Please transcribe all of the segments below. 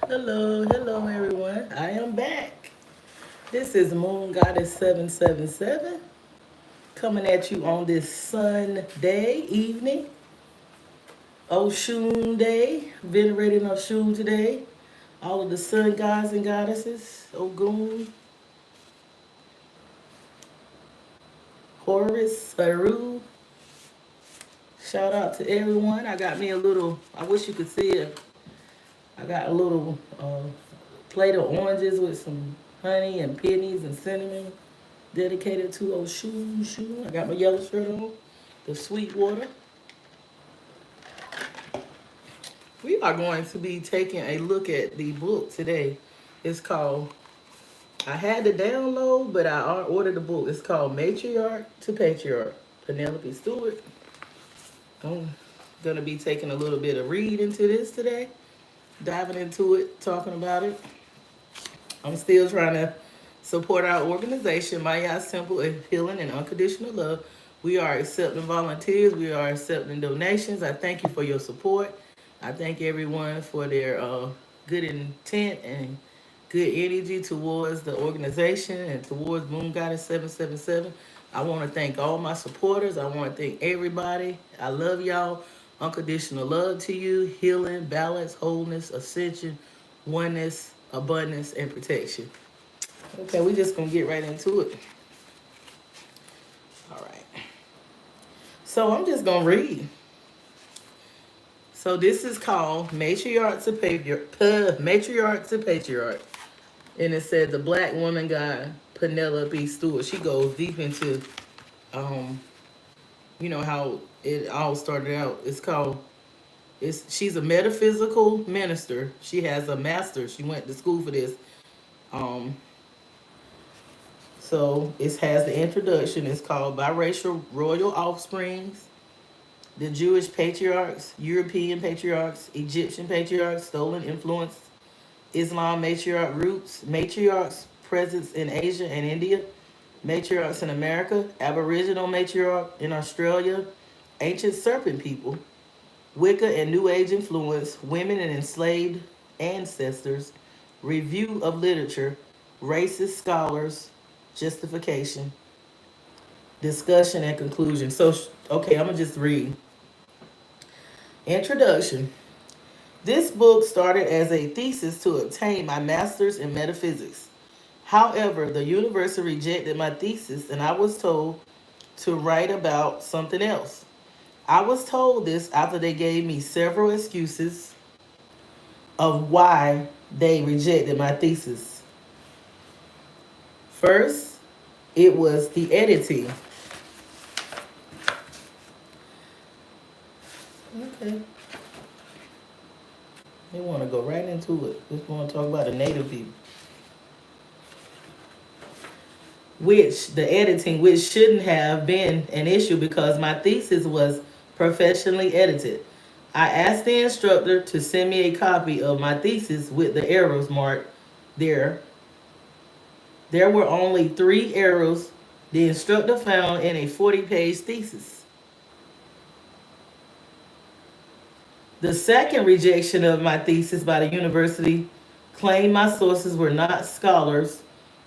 Hello everyone. I am back. This is Moon Goddess 777 coming at you on this Sunday evening. Oshun Day, venerating Oshun today. All of the sun gods and goddesses, Ogun, Horus, Saru. Shout out to everyone. I got me a little, I wish you could see it. I got a little plate of oranges with some honey and pennies and cinnamon dedicated to Oshun. I got my yellow shirt on, the sweet water. We are going to be taking a look at the book today. It's called, I had to download, but I ordered the book. It's called Matriarch to Patriarch, Penelope Stewart. I'm going to be taking a little bit of read into this today, diving into it, talking about it. I'm still trying to support our organization, Maya Simple and Healing and Unconditional Love. We are accepting volunteers. We are accepting donations. I thank you for your support. I thank everyone for their good intent and good energy towards the organization and towards Moon Goddess 777. I want to thank all my supporters. I want to thank everybody. I love y'all. Unconditional love to you. Healing, balance, wholeness, ascension, oneness, abundance, and protection. Okay, we're just going to get right into it. All right. So I'm just going to read. So this is called Matriarch to Patriarch. And it said the black woman god, Penelope Stewart. She goes deep into, how it all started out. She's a metaphysical minister. She has a master's. She went to school for this. So it has the introduction. It's called Biracial Royal Offsprings, the Jewish patriarchs, European patriarchs, Egyptian patriarchs, stolen influence, Islam matriarch roots, matriarchs presence in Asia and India, matriarchs in America, Aboriginal matriarch in Australia, ancient serpent people, Wicca and New Age influence, women and enslaved ancestors, review of literature, racist scholars, justification, discussion, and conclusion. So, okay, I'm going to just read. Introduction. This book started as a thesis to obtain my master's in metaphysics. However, the university rejected my thesis and I was told to write about something else. I was told this after they gave me several excuses of why they rejected my thesis. First, it was the editing. Okay. They want to go right into it. Just want to talk about the native people. The editing, which shouldn't have been an issue because my thesis was professionally edited. I asked the instructor to send me a copy of my thesis with the errors marked there. There were only 3 errors the instructor found in a 40-page thesis. The second rejection of my thesis by the university claimed my sources were not scholars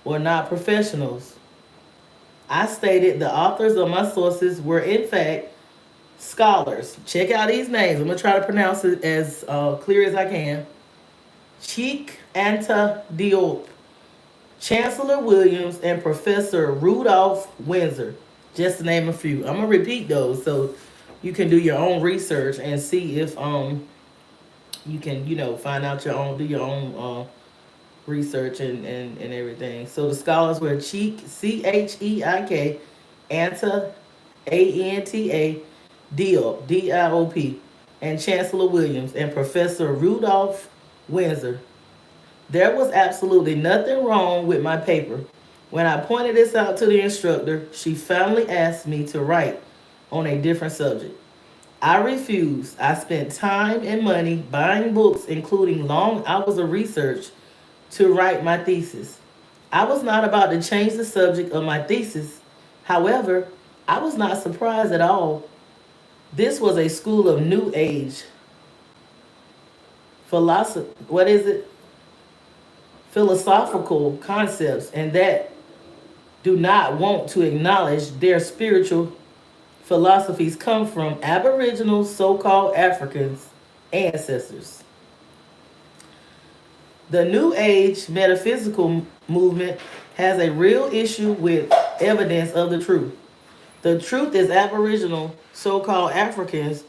or not professionals. I stated the authors of my sources were in fact scholars. Check out these names. I'm going to try to pronounce it as clear as I can. Cheek Anta Diop, Chancellor Williams, and Professor Rudolph Windsor. Just to name a few. I'm going to repeat those so you can do your own research and see if you can, find out your own, do your own research and everything. So the scholars were Cheek, Cheik, Anta, Anta, Diop, Diop, and Chancellor Williams, and Professor Rudolph Windsor. There was absolutely nothing wrong with my paper. When I pointed this out to the instructor, she finally asked me to write on a different subject. I refused. I spent time and money buying books, including long hours of research, to write my thesis. I was not about to change the subject of my thesis. However, I was not surprised at all. This was a school of New Age philosophy. What is it? philosophical concepts and that do not want to acknowledge their spiritual philosophies come from Aboriginal so-called Africans ancestors. The New Age metaphysical movement has a real issue with evidence of the truth. The truth is Aboriginal so-called Africans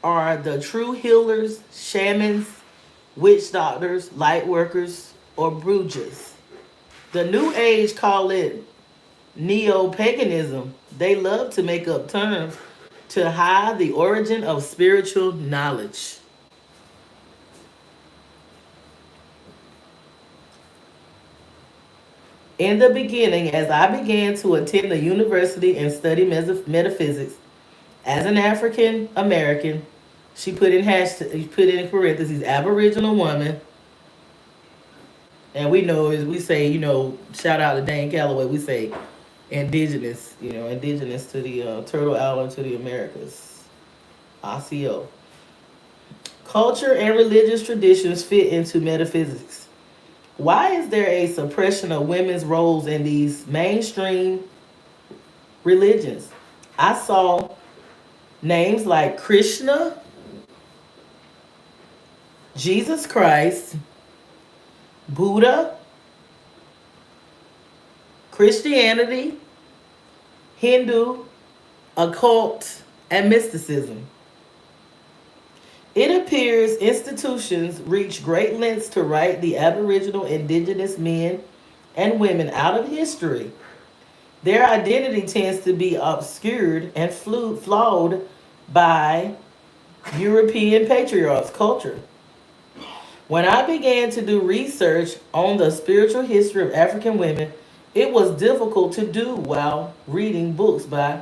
are the true healers, shamans, witch doctors, light workers, or brujas. The New Age call it neo-paganism. They love to make up terms to hide the origin of spiritual knowledge. In the beginning, as I began to attend the university and study metaphysics, as an African American, she put in put in parentheses Aboriginal woman, and we know as we say, shout out to Dane Calloway, we say indigenous, indigenous to the Turtle Island, to the Americas, ICO. Culture and religious traditions fit into metaphysics. Why is there a suppression of women's roles in these mainstream religions? I saw names like Krishna, Jesus Christ, Buddha, Christianity, Hindu, occult, and mysticism. It appears institutions reach great lengths to write the Aboriginal indigenous men and women out of history. Their identity tends to be obscured and flawed by European patriarchs' culture. When I began to do research on the spiritual history of African women, it was difficult to do while reading books by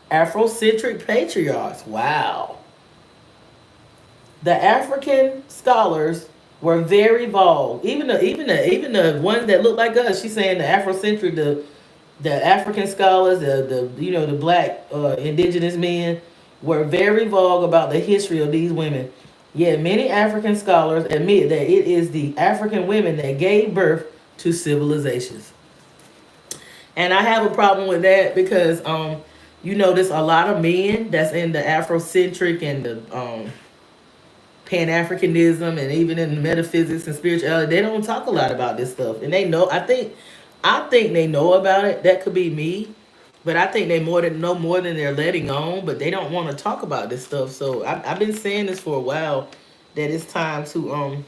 Afrocentric patriarchs. Wow. The African scholars were very vague. Even the ones that look like us, she's saying the Afrocentric, the African scholars, the black indigenous men were very vague about the history of these women. Yet many African scholars admit that it is the African women that gave birth to civilizations. And I have a problem with that because there's a lot of men that's in the Afrocentric and the Pan-Africanism and even in metaphysics and spirituality. They don't talk a lot about this stuff. And they know, I think they know about it. That could be me. But I think they know more than they're letting on, but they don't want to talk about this stuff. So I've been saying this for a while, that it's time to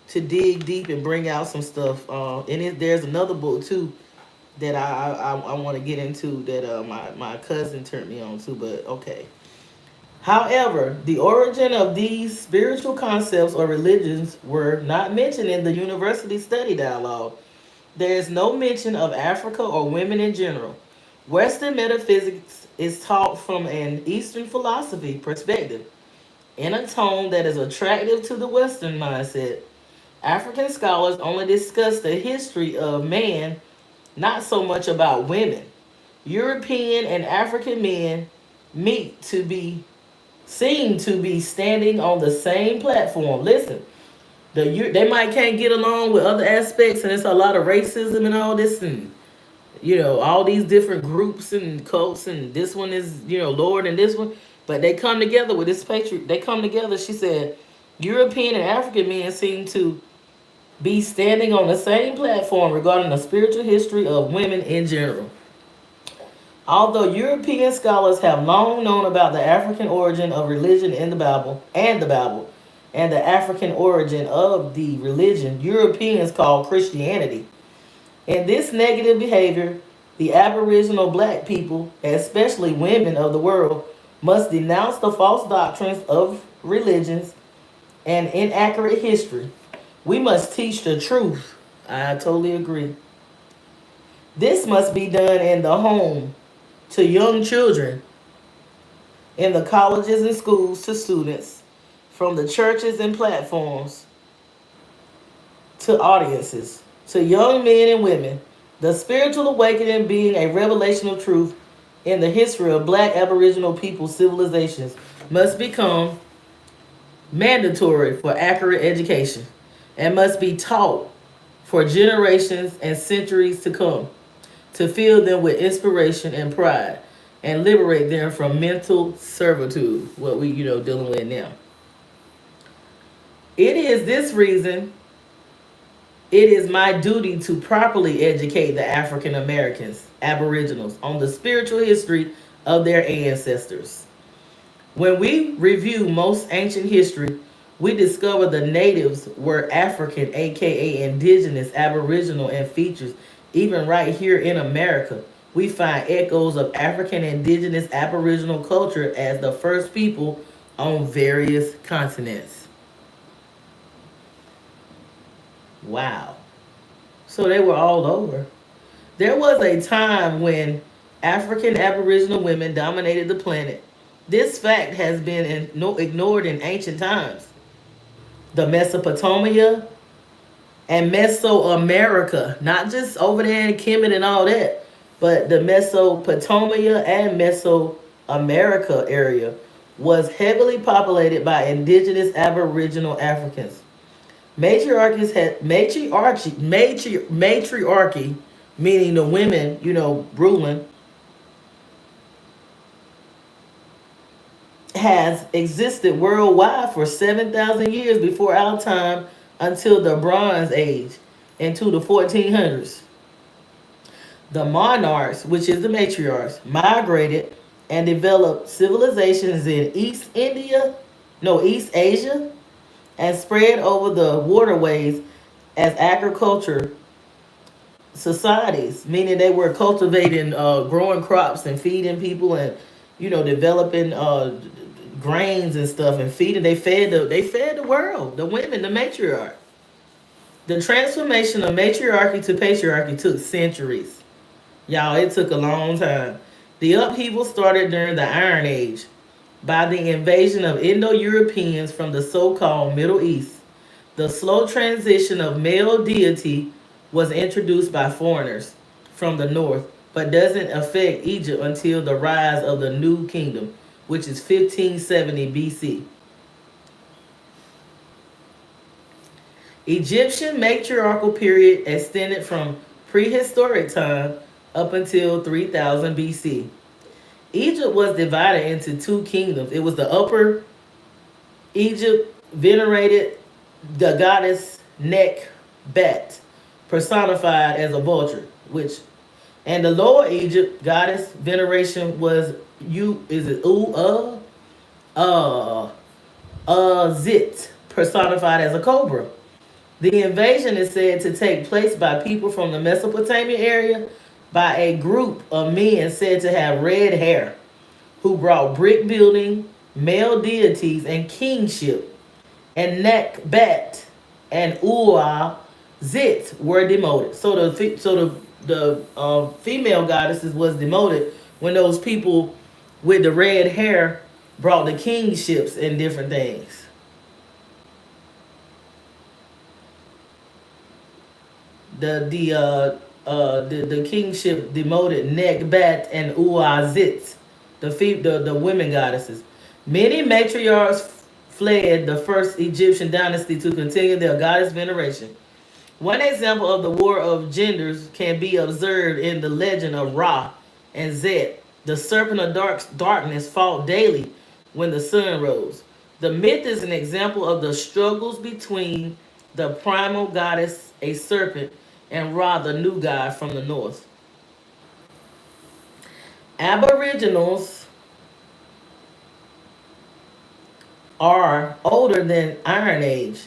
to dig deep and bring out some stuff. There's another book too that I want to get into that my cousin turned me on to. But okay. However, the origin of these spiritual concepts or religions were not mentioned in the university study dialogue. There is no mention of Africa or women in general. Western metaphysics is taught from an Eastern philosophy perspective, in a tone that is attractive to the Western mindset. African scholars only discuss the history of man, not so much about women. European and African men seem to be standing on the same platform. Listen, they might can't get along with other aspects, and it's a lot of racism and all this, and all these different groups and cults, and this one is Lord, and this one, but they come together with this patriot. They come together. She said, European and African men seem to be standing on the same platform regarding the spiritual history of women in general. Although European scholars have long known about the African origin of religion in the Bible, and the African origin of the religion Europeans call Christianity. In this negative behavior, the Aboriginal black people, especially women of the world, must denounce the false doctrines of religions and inaccurate history. We must teach the truth. I totally agree. This must be done in the home, to young children, in the colleges and schools to students, from the churches and platforms to audiences, to young men and women. The spiritual awakening being a revelation of truth in the history of black Aboriginal people civilizations must become mandatory for accurate education and must be taught for generations and centuries to come, to fill them with inspiration and pride, and liberate them from mental servitude, what we dealing with now. It is this reason it is my duty to properly educate the African Americans, Aboriginals, on the spiritual history of their ancestors. When we review most ancient history, we discover the natives were African, aka indigenous, aboriginal, and features. Even right here in America, we find echoes of African, indigenous, aboriginal culture as the first people on various continents. Wow. So they were all over. There was a time when African Aboriginal women dominated the planet. This fact has been ignored in ancient times. The Mesopotamia and Mesoamerica, not just over there in Kemet and all that, but the Mesopotamia and Mesoamerica area was heavily populated by indigenous Aboriginal Africans. Matriarchies had matriarchy, meaning the women, ruling, has existed worldwide for 7,000 years before our time until the Bronze Age into the 1400s. The monarchs, which is the matriarchs, migrated and developed civilizations in East Asia, and spread over the waterways as agriculture societies, meaning they were cultivating, growing crops and feeding people, and developing grains and stuff and feeding. They fed the world, the women, the matriarch. The transformation of matriarchy to patriarchy took centuries. Y'all, it took a long time. The upheaval started during the Iron Age by the invasion of Indo-Europeans from the so-called Middle East. The slow transition of male deity was introduced by foreigners from the north, but doesn't affect Egypt until the rise of the New Kingdom, which is 1570 BC. Egyptian matriarchal period extended from prehistoric time up until 3000 BC. Egypt was divided into two kingdoms. It was the upper Egypt venerated the goddess Nekbet, personified as a vulture, which and the lower Egypt goddess veneration was you is it Zit, personified as a cobra. The invasion is said to take place by people from the Mesopotamia area by a group of men said to have red hair who brought brick building, male deities, and kingship. And Nekbet and Ua Zit were demoted. So the female goddesses was demoted when those people with the red hair brought the kingships and different things. The kingship demoted Nekbat and Uazit, the women goddesses. Many matriarchs fled the first Egyptian dynasty to continue their goddess veneration. One example of the war of genders can be observed in the legend of Ra and Zet. The serpent of darkness fought daily when the sun rose. The myth is an example of the struggles between the primal goddess, a serpent, and Ra, the new god from the north. Aboriginals are older than Iron Age.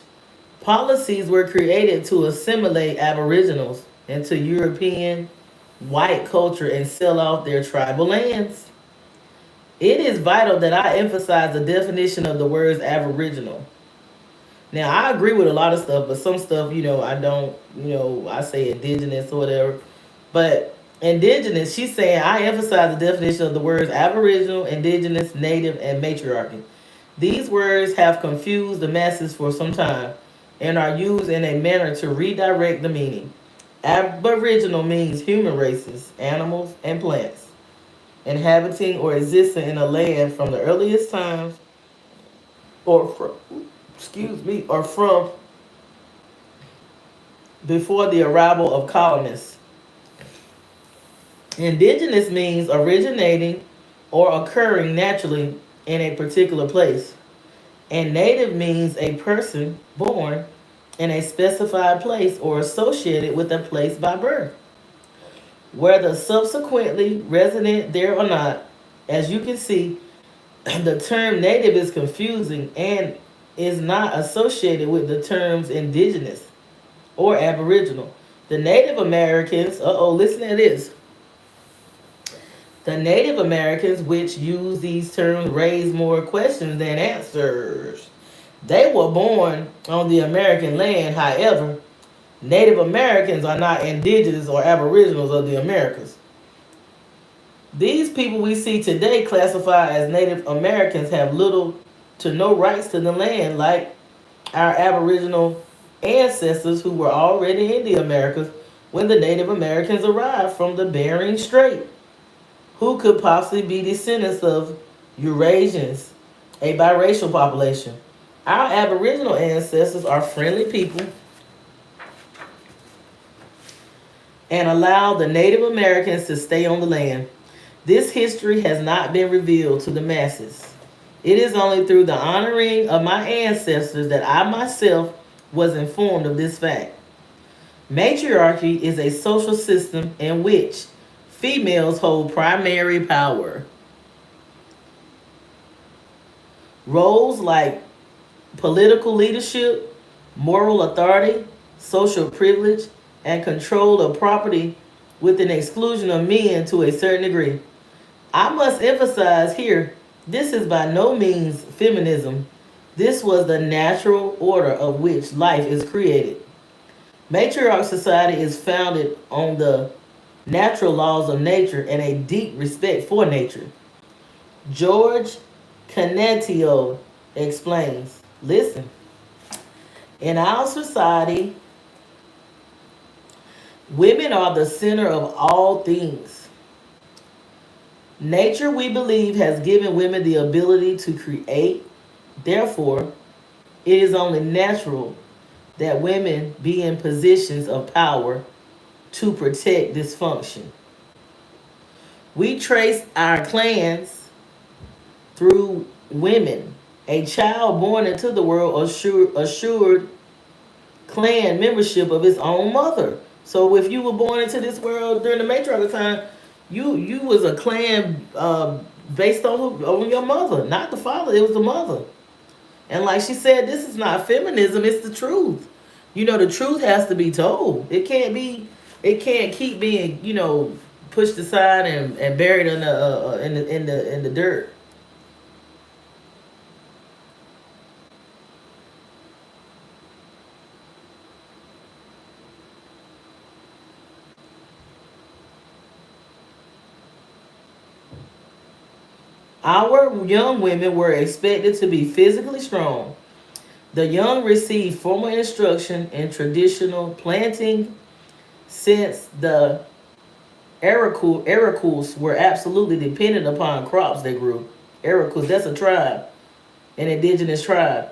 Policies were created to assimilate Aboriginals into European white culture and sell off their tribal lands. It is vital that I emphasize the definition of the words Aboriginal. Now, I agree with a lot of stuff, but some stuff, I don't, I say indigenous or whatever. But indigenous, she's saying I emphasize the definition of the words Aboriginal, indigenous, native, and matriarchy. These words have confused the masses for some time and are used in a manner to redirect the meaning. Aboriginal means human races, animals, and plants, inhabiting or existing in a land from the earliest times or from before the arrival of colonists. Indigenous means originating or occurring naturally in a particular place. And native means a person born in a specified place or associated with a place by birth. Whether subsequently resident there or not, as you can see, the term native is confusing and is not associated with the terms indigenous or aboriginal. The Native Americans, listen to this. The Native Americans, which use these terms, raise more questions than answers. They were born on the American land, however, Native Americans are not indigenous or aboriginals of the Americas. These people we see today classified as Native Americans have little to no rights to the land, like our Aboriginal ancestors who were already in the Americas when the Native Americans arrived from the Bering Strait, who could possibly be descendants of Eurasians, a biracial population. Our Aboriginal ancestors are friendly people and allowed the Native Americans to stay on the land. This history has not been revealed to the masses. It is only through the honoring of my ancestors that I myself was informed of this fact. Matriarchy is a social system in which females hold primary power. Roles like political leadership, moral authority, social privilege, and control of property with an exclusion of men to a certain degree. I must emphasize here, this is by no means feminism. This was the natural order of which life is created. Matriarch society is founded on the natural laws of nature and a deep respect for nature. George Canetio explains, listen, in our society, women are the center of all things. Nature, we believe, has given women the ability to create. Therefore, it is only natural that women be in positions of power to protect this function. We trace our clans through women. A child born into the world assured clan membership of his own mother. So if you were born into this world during the matriarchal time, you was a clan based on your mother, not the father. It was the mother. And like she said, this is not feminism. It's the truth. The truth has to be told. It can't be. It can't keep being pushed aside and buried in the dirt. Our young women were expected to be physically strong. The young received formal instruction in traditional planting since the Arakus were absolutely dependent upon crops they grew. Arakus, that's a tribe, an indigenous tribe.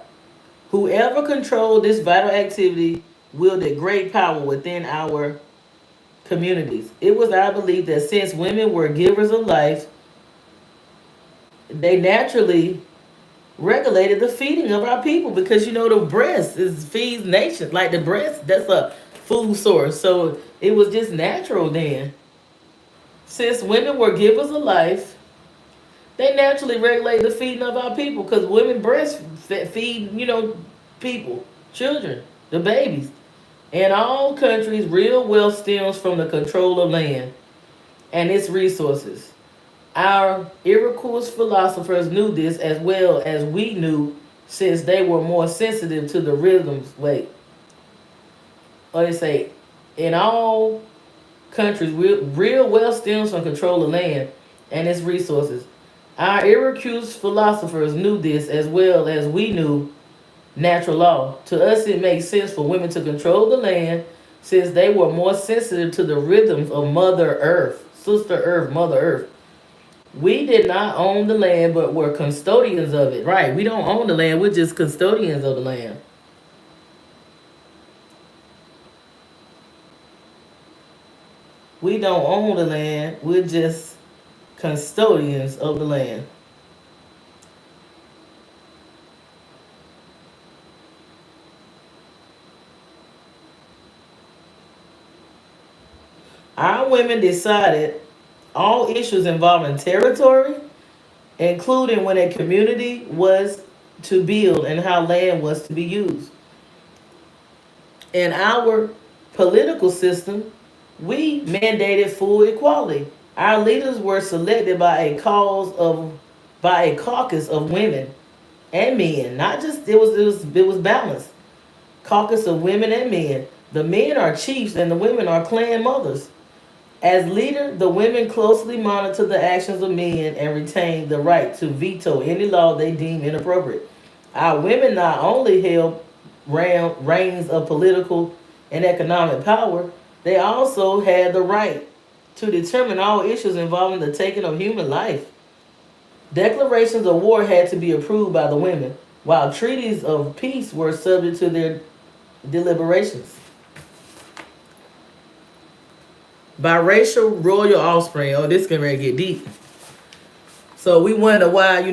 Whoever controlled this vital activity wielded great power within our communities. It was our belief that since women were givers of life, they naturally regulated the feeding of our people because the breast is feeds nations. Like the breast, that's a food source. So it was just natural then. Since women were givers of life, they naturally regulate the feeding of our people because women breastfeed, people, children, the babies. In all countries, real wealth stems from the control of land and its resources. Our Iroquois philosophers knew this as well as we knew since they were more sensitive to the rhythms. Or they say, in all countries, real wealth stems from control of land and its resources. Our Iroquois philosophers knew this as well as we knew natural law. To us, it makes sense for women to control the land since they were more sensitive to the rhythms of Mother Earth, Sister Earth, Mother Earth. We did not own the land, but were custodians of it. Right? We don't own the land. We're just custodians of the land. We don't own the land, we're just custodians of the land. Our women decided all issues involving territory, including when a community was to build and how land was to be used. In our political system, we mandated full equality. Our leaders were selected by a caucus of women and men. Not just it was balanced. Caucus of women and men. The men are chiefs and the women are clan mothers. As leader, the women closely monitor the actions of men and retain the right to veto any law they deem inappropriate. Our women not only held reigns of political and economic power, they also had the right to determine all issues involving the taking of human life. Declarations of war had to be approved by the women, while treaties of peace were subject to their deliberations. Biracial royal offspring. Oh, this can really get deep. So we wonder why,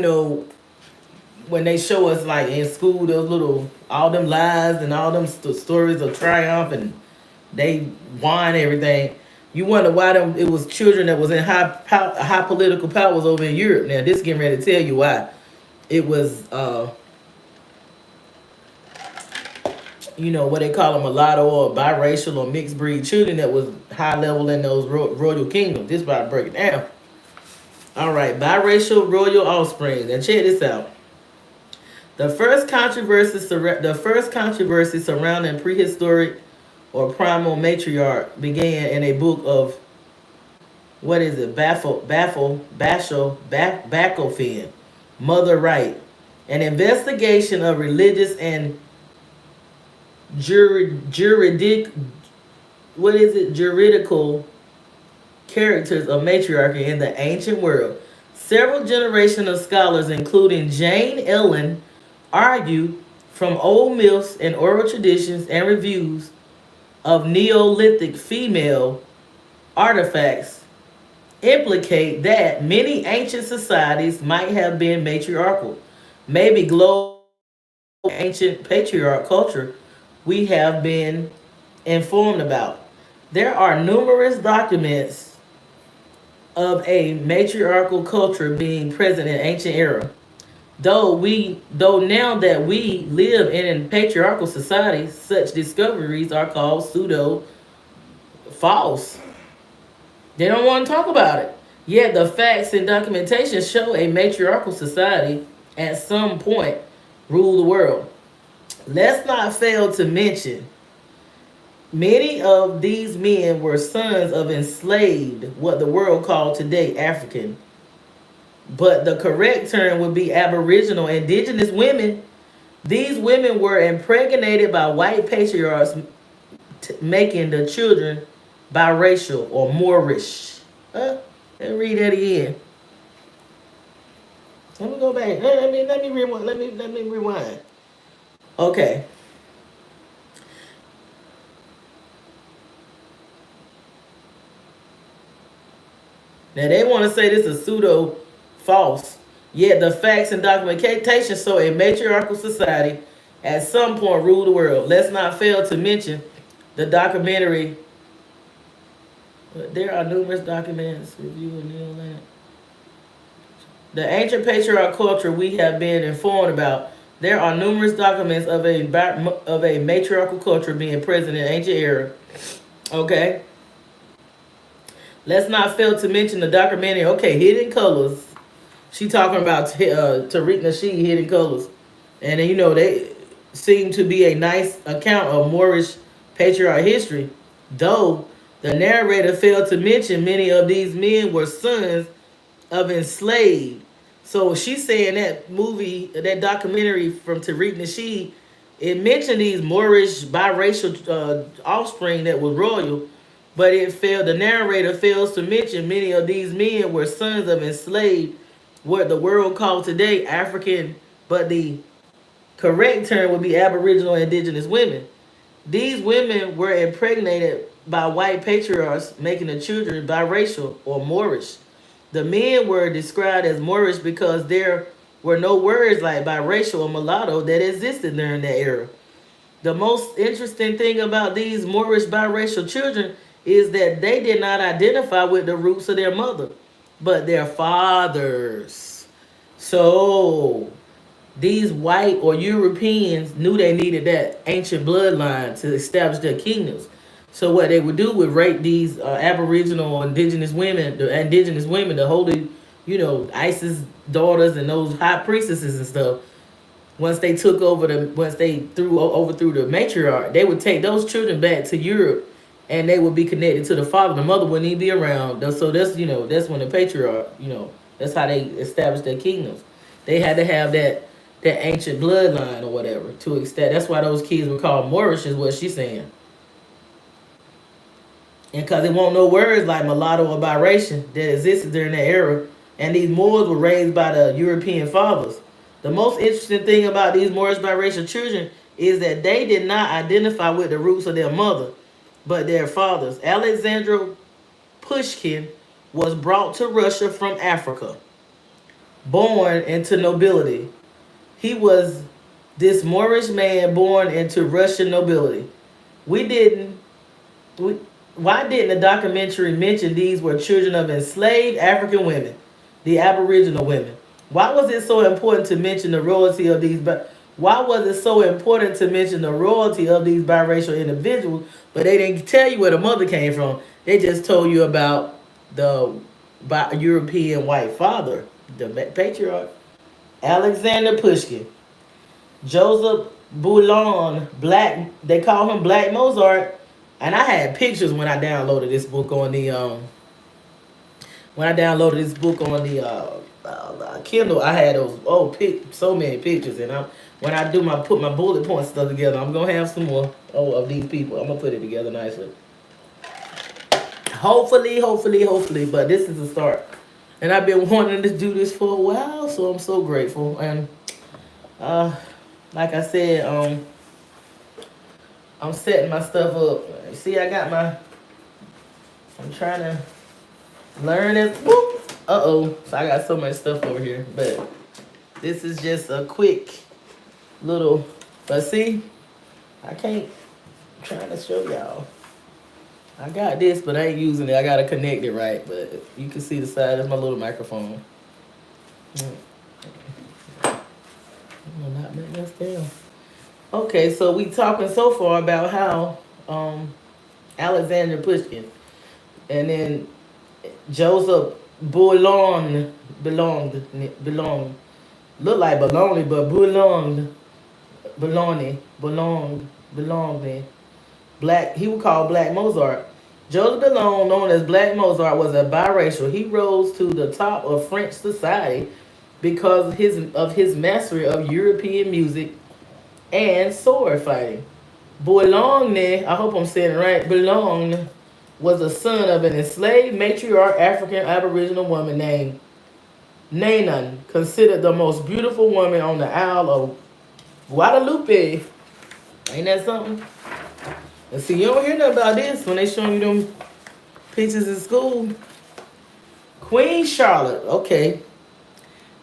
when they show us like in school those little all them lies and all them stories of triumph and they won everything. You wonder why them it was children that was in high political powers over in Europe. Now this getting ready to tell you why. It was what they call them mulatto or biracial or mixed breed children that was high level in those royal kingdoms. This is about to break it down. All right, biracial royal offspring. Now check this out. The first controversy surrounding prehistoric or primal matriarch began in a book of what is it? Bachelfin, Mother Right, an investigation of religious and juridic what is it? Juridical characters of matriarchy in the ancient world. Several generations of scholars, including Jane Ellen, argue from old myths and oral traditions and reviews of Neolithic female artifacts implicate that many ancient societies might have been matriarchal. Maybe global ancient patriarch culture we have been informed about. There are numerous documents of a matriarchal culture being present in ancient era. Though now that we live in a patriarchal society, such discoveries are called pseudo false. They don't want to talk about it. Yet the facts and documentation show a matriarchal society at some point ruled the world. Let's not fail to mention many of these men were sons of enslaved, what the world called today African. But the correct term would be Aboriginal indigenous women. These women were impregnated by white patriarchs, making the children biracial or Moorish. Let me read that again. Let me go back. Let me rewind. Let me rewind. Okay. Now they want to say this is pseudo false. Yet the facts and documentation show a matriarchal society at some point ruled the world. Let's not fail to mention the documentary. There are numerous documents reviewing Neoland. The ancient patriarch culture we have been informed about. There are numerous documents of a matriarchal culture being present in ancient era. Okay. Let's not fail to mention the documentary. Okay, Hidden Colors. She talking about Tariq Nasheed, Hidden Colors, and they seem to be a nice account of Moorish patriarch history. Though the narrator failed to mention many of these men were sons of enslaved. So she's saying that movie, that documentary from Tariq Nasheed, it mentioned these Moorish biracial offspring that was royal, but it failed. The narrator fails to mention many of these men were sons of enslaved, what the world called today African, but the correct term would be Aboriginal indigenous women. These women were impregnated by white patriarchs, making the children biracial or Moorish. The men were described as Moorish because there were no words like biracial or mulatto that existed during that era. The most interesting thing about these Moorish biracial children is that they did not identify with the roots of their mother, but their fathers. So these white or Europeans knew they needed that ancient bloodline to establish their kingdoms. So what they would do would rape these Aboriginal or indigenous women, the holy, Isis daughters and those high priestesses and stuff. Once they overthrew the matriarch, they would take those children back to Europe, and they would be connected to the father. The mother wouldn't even be around. So that's when the patriarch, that's how they established their kingdoms. They had to have that ancient bloodline or whatever to extend. That's why those kids were called Moorish, is what she's saying. And because it won't no words like mulatto or biracial that existed during that era, and these Moors were raised by the European fathers. The most interesting thing about these Moorish biracial children is that they did not identify with the roots of their mother, but their fathers. Alexander Pushkin was brought to Russia from Africa, born into nobility. He was this Moorish man born into Russian nobility. We didn't. We, why didn't the documentary mention these were children of enslaved African women, the Aboriginal women? Why was it so important to mention the royalty of these? Why was it so important to mention the royalty of these biracial individuals? But they didn't tell you where the mother came from. They just told you about the European white father, the patriarch, Alexander Pushkin, Joseph Boulon, Black. They call him Black Mozart. And I had pictures when I downloaded this book on the Kindle. I had those so many pictures, and when I do put my bullet point stuff together, I'm gonna have some more of these people. I'm gonna put it together nicely. Hopefully, but this is a start. And I've been wanting to do this for a while, so I'm so grateful. And like I said, I'm setting my stuff up. See, I'm trying to learn it. So I got so much stuff over here. But this is just a quick little, but see, I'm trying to show y'all. I got this, but I ain't using it. I got to connect it right. But you can see the side. That's my little microphone. I'm not letting us down. Okay, so we talking so far about how Alexander Pushkin and then Joseph belonged, look like baloney, but belonged. Black, he was called Black Mozart. Joseph Boulogne, known as Black Mozart, was a biracial. He rose to the top of French society because of his mastery of European music and sword fighting. Boulogne, I hope I'm saying it right, Boulogne was the son of an enslaved matriarch African Aboriginal woman named Nanan, considered the most beautiful woman on the Isle of Guadalupe. Ain't that something? And see, you don't hear nothing about this when they show you them pictures in school. Queen Charlotte, okay.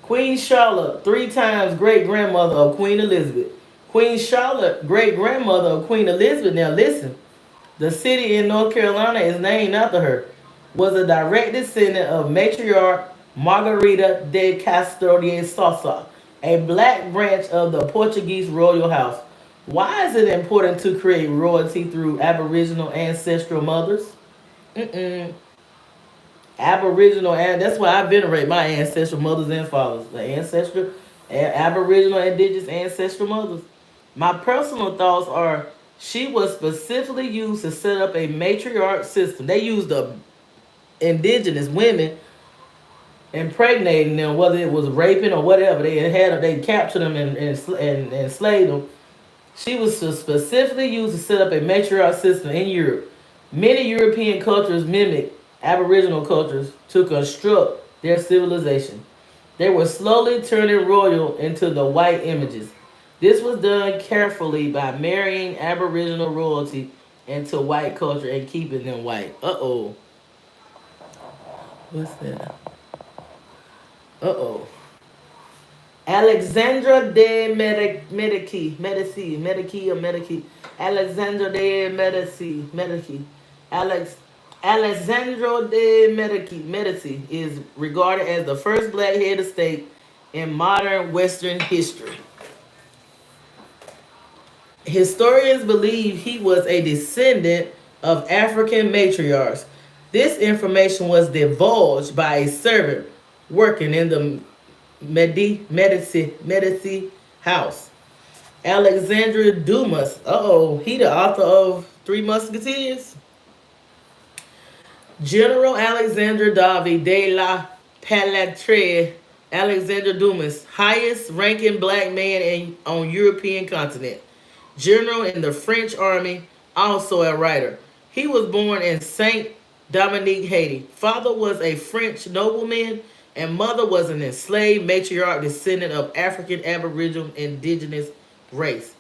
Queen Charlotte, 3 times great-grandmother of Queen Elizabeth. Queen Charlotte, great-grandmother of Queen Elizabeth, now listen, the city in North Carolina is named after her, was a direct descendant of matriarch Margarita de Castro de Sousa, a black branch of the Portuguese royal house. Why is it important to create royalty through Aboriginal ancestral mothers? Aboriginal, and that's why I venerate my ancestral mothers and fathers, the Aboriginal indigenous ancestral mothers. My personal thoughts are she was specifically used to set up a matriarch system. They used the indigenous women, impregnating them, whether it was raping or whatever. They captured them and enslaved them. She was specifically used to set up a matriarch system in Europe. Many European cultures mimic Aboriginal cultures to construct their civilization. They were slowly turning royal into the white images. This was done carefully by marrying Aboriginal royalty into white culture and keeping them white. Uh-oh. What's that? Uh-oh. Alexandra de Medici, Alexandra de Medici, Alex, Alexandra de Medici is regarded as the first black head of state in modern Western history. Historians believe he was a descendant of African matriarchs. This information was divulged by a servant working in the Medici house. Alexandre Dumas. Uh-oh, he the author of Three Musketeers. General Alexandre David de la Palatrie, Alexander Dumas, highest ranking black man on European continent. General in the French army, also a writer. He was born in Saint Dominique, Haiti. Father was a French nobleman and mother was an enslaved matriarch descendant of African Aboriginal indigenous race.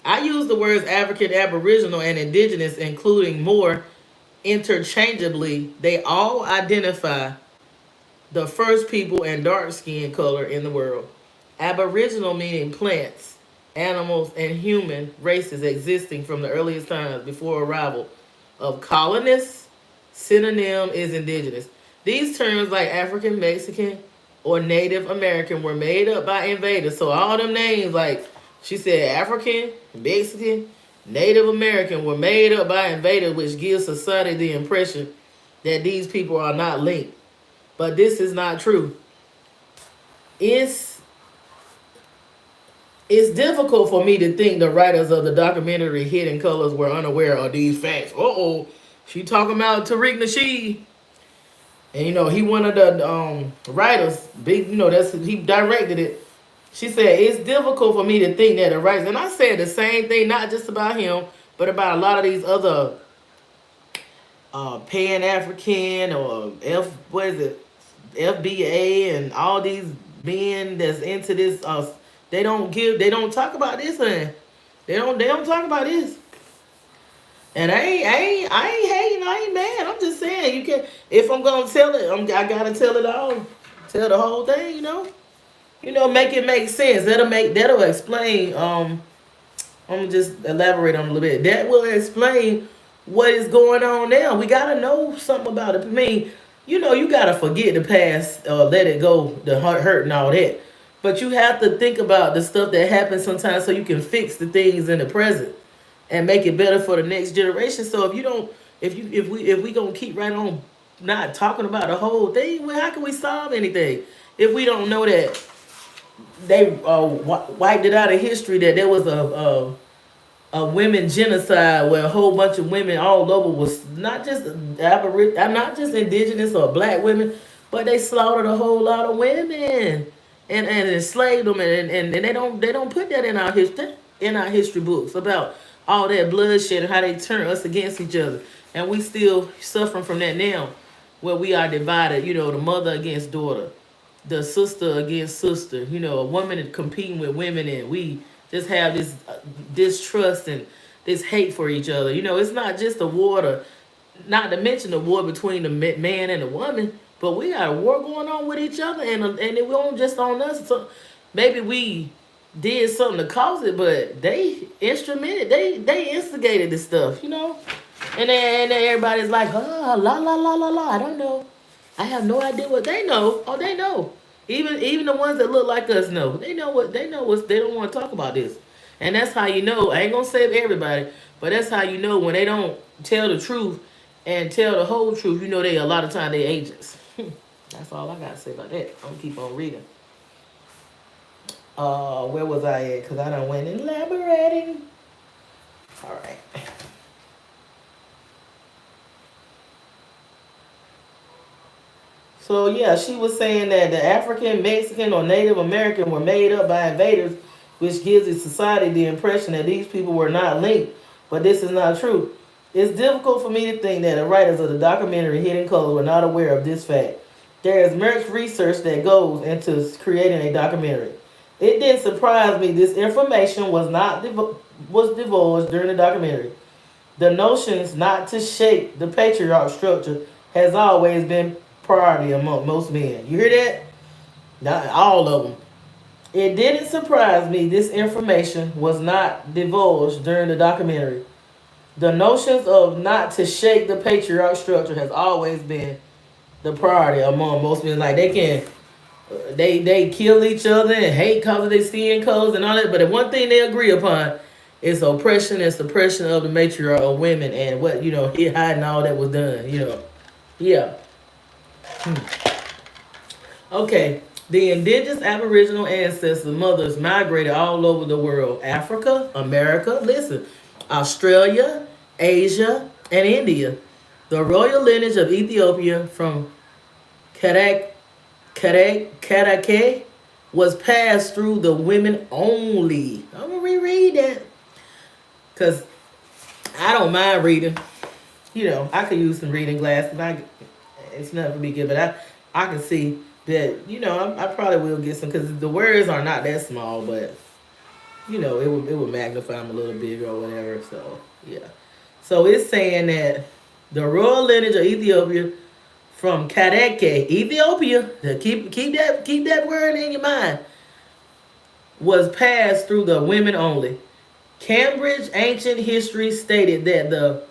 I use the words African Aboriginal and indigenous, including more, interchangeably. They all identify the first people and dark skin color in the world. Aboriginal meaning plants, animals, and human races existing from the earliest times before arrival of colonists. Synonym is indigenous. These terms like African, Mexican, or Native American were made up by invaders. So all them names, like she said, African, Mexican, Native American, were made up by invaders, which gives society the impression that these people are not linked. But this is not true. It's difficult for me to think the writers of the documentary Hidden Colors were unaware of these facts. Uh-oh. She talking about Tariq Nasheed. And he one of the writers, big, he directed it. She said, it's difficult for me to think that the writers, and I said the same thing, not just about him, but about a lot of these other Pan-African or FBA and all these men that's into this, they don't talk about this, man. They don't talk about this. And I ain't hating, I ain't mad. I'm just saying, you can, if I'm gonna tell it, I gotta tell it all, tell the whole thing, make it make sense. That'll explain. I'm gonna just elaborate on it a little bit. That will explain what is going on now. We gotta know something about it. I mean, you gotta forget the past, let it go, the hurt and all that. But you have to think about the stuff that happens sometimes so you can fix the things in the present and make it better for the next generation. So if we gonna keep right on not talking about the whole thing, well, how can we solve anything if we don't know that they wiped it out of history, that there was a women genocide where a whole bunch of women all over was not just not just indigenous or black women, but they slaughtered a whole lot of women and enslaved them, and they don't put that in our history books about all that bloodshed and how they turn us against each other. And we still suffering from that now, where we are divided, the mother against daughter, the sister against sister, a woman competing with women, and we just have this distrust and this hate for each other. It's not just a war, not to mention the war between the man and the woman, but we got a war going on with each other, and it won't just on us. So maybe we did something to cause it, but they instrumented, they instigated this stuff, and then everybody's like, la la la la la. I don't know. I have no idea what they know. Oh, they know. Even the ones that look like us know. They know what they don't want to talk about this, and that's how you know. I ain't gonna say everybody, but that's how you know when they don't tell the truth and tell the whole truth. They a lot of time they agents. That's all I gotta say about that. I'm gonna keep on reading. Where was I at? Because I done went elaborating. All right. So yeah, she was saying that the African, Mexican, or Native American were made up by invaders, which gives the society the impression that these people were not linked. But this is not true. It's difficult for me to think that the writers of the documentary Hidden Colors were not aware of this fact. There is much research that goes into creating a documentary. It didn't surprise me. This information was not was divulged during the documentary. The notions not to shake the patriarch structure has always been priority among most men. You hear that? Not all of them. It didn't surprise me this information was not divulged during the documentary. The notions of not to shake the patriarch structure has always been the priority among most men. Like they can, they kill each other and hate cause of their skin colors and all that. But the one thing they agree upon is oppression and suppression of the matriarch of women and what he hiding all that was done. Yeah. Okay. The indigenous Aboriginal ancestors mothers migrated all over the world: Africa, America, listen, Australia, Asia, and India. The royal lineage of Ethiopia from Karake was passed through the women only. I'm gonna reread that because I don't mind reading. I could use some reading glasses. It's not for me good, but I can see that. I probably will get some because the words are not that small, but it would magnify them a little bigger or whatever. So yeah. So it's saying that the royal lineage of Ethiopia from Kadeke, Ethiopia, keep that word in your mind, was passed through the women only. Cambridge ancient history stated that the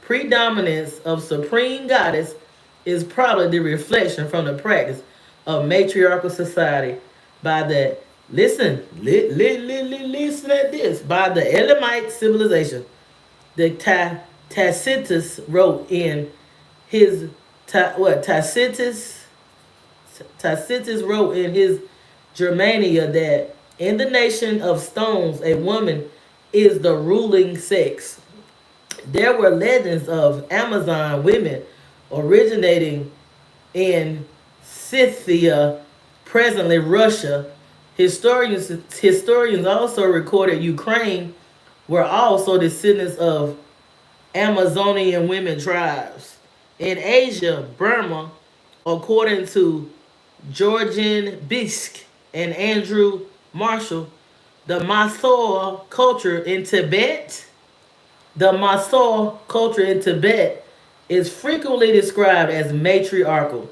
predominance of supreme goddess is probably the reflection from the practice of matriarchal society by the listen at this by the Elamite civilization. The Tacitus wrote in his what Tacitus wrote in his Germania that in the nation of stones a woman is the ruling sex. There were legends of Amazon women originating in Scythia, presently Russia. Historians also recorded Ukraine were also descendants of Amazonian women tribes. In Asia, Burma, according to Georgian Bisk and Andrew Marshall, the Mysore culture in Tibet, the Mysore culture in Tibet is frequently described as matriarchal.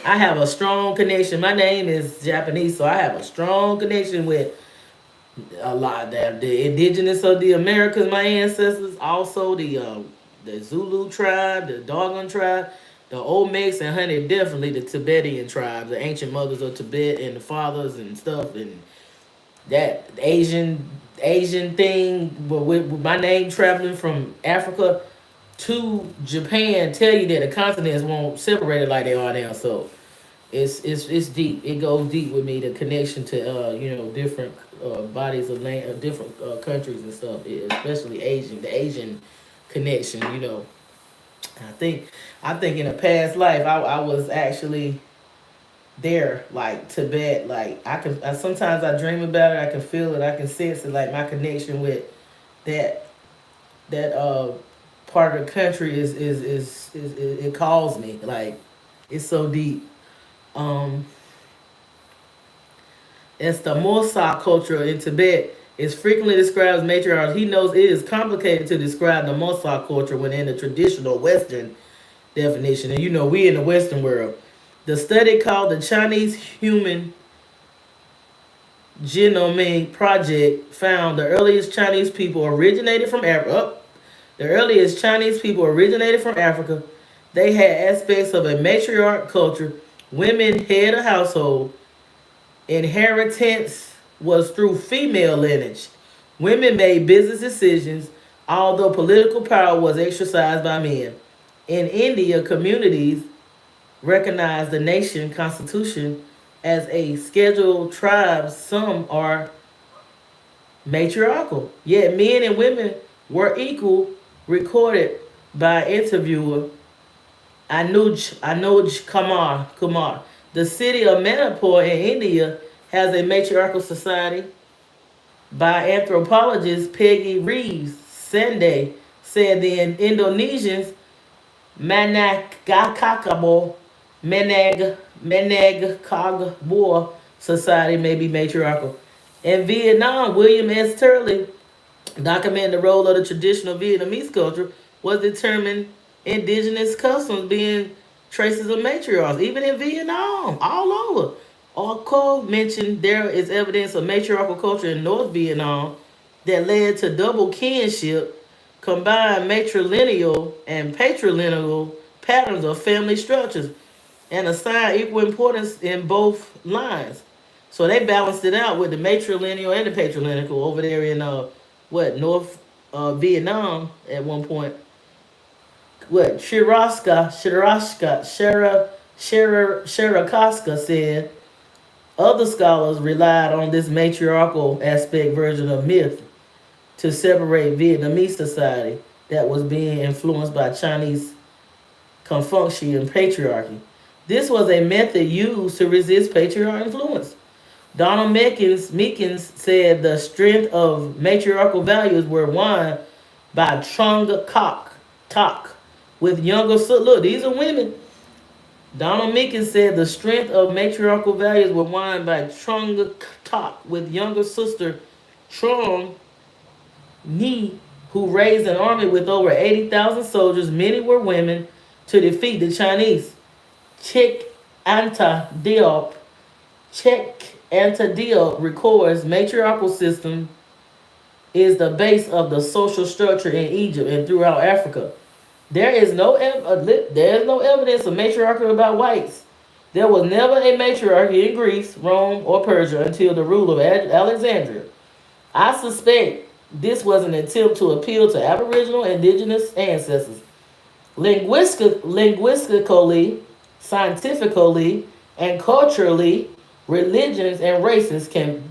I have a strong connection. My name is Japanese, so I have a strong connection with a lot of the indigenous of the Americas, my ancestors, also the Zulu tribe, the Dogon tribe, the Olmecs, and honey, definitely the Tibetan tribe, the ancient mothers of Tibet and the fathers and stuff, and that Asian thing. But with my name traveling from Africa to Japan, tell you that the continents won't separate it like they are now. So it's deep. It goes deep with me. The connection to different bodies of land, different countries and stuff. Especially the Asian connection. I think in a past life I was actually there, like Tibet. Like sometimes I dream about it. I can feel it. I can sense it. Like my connection with that that part of the country is it calls me. Like it's so deep. Um, as the Mosa culture in Tibet is frequently described as matriarchs, he knows it is complicated to describe the Mosa culture within the traditional Western definition. And we in the Western world. The study called the Chinese Human Genome Project found the earliest Chinese people originated from Africa. The earliest Chinese people originated from Africa. They had aspects of a matriarch culture. Women head a household. Inheritance was through female lineage. Women made business decisions, although political power was exercised by men. In India, communities recognized the nation constitution as a scheduled tribe. Some are matriarchal, yet men and women were equal, recorded by interviewer Anuj Kumar. The city of Manipur in India has a matriarchal society. By anthropologist Peggy Reeves Sende said the Indonesians Managkakabo Menegkagbo society may be matriarchal. In Vietnam, William S. Turley documenting the role of the traditional Vietnamese culture was determined indigenous customs being traces of matriarchs, even in Vietnam, all over. Arco mentioned there is evidence of matriarchal culture in North Vietnam that led to double kinship, combined matrilineal and patrilineal patterns of family structures, and assigned equal importance in both lines. So they balanced it out with the matrilineal and the patrilineal over there in North Vietnam at one point. Shirakaska said other scholars relied on this matriarchal aspect version of myth to separate Vietnamese society that was being influenced by Chinese Confucian patriarchy. This was a method used to resist patriarchal influence. Donald Meekins said the strength of matriarchal values were won by Trung Kok Tok with younger sisters. Look, these are women. Donald Meekins said the strength of matriarchal values were won by Trung Tok with younger sister Trung Nhi, who raised an army with over 80,000 soldiers, many were women, to defeat the Chinese. Chick Anta Diop Check Antediop records matriarchal system is the base of the social structure in Egypt and throughout Africa. There is no evidence of matriarchy about whites. There was never a matriarchy in Greece, Rome, or Persia until the rule of Alexandria. I suspect this was an attempt to appeal to Aboriginal indigenous ancestors. Linguistically, scientifically, and culturally, religions and races can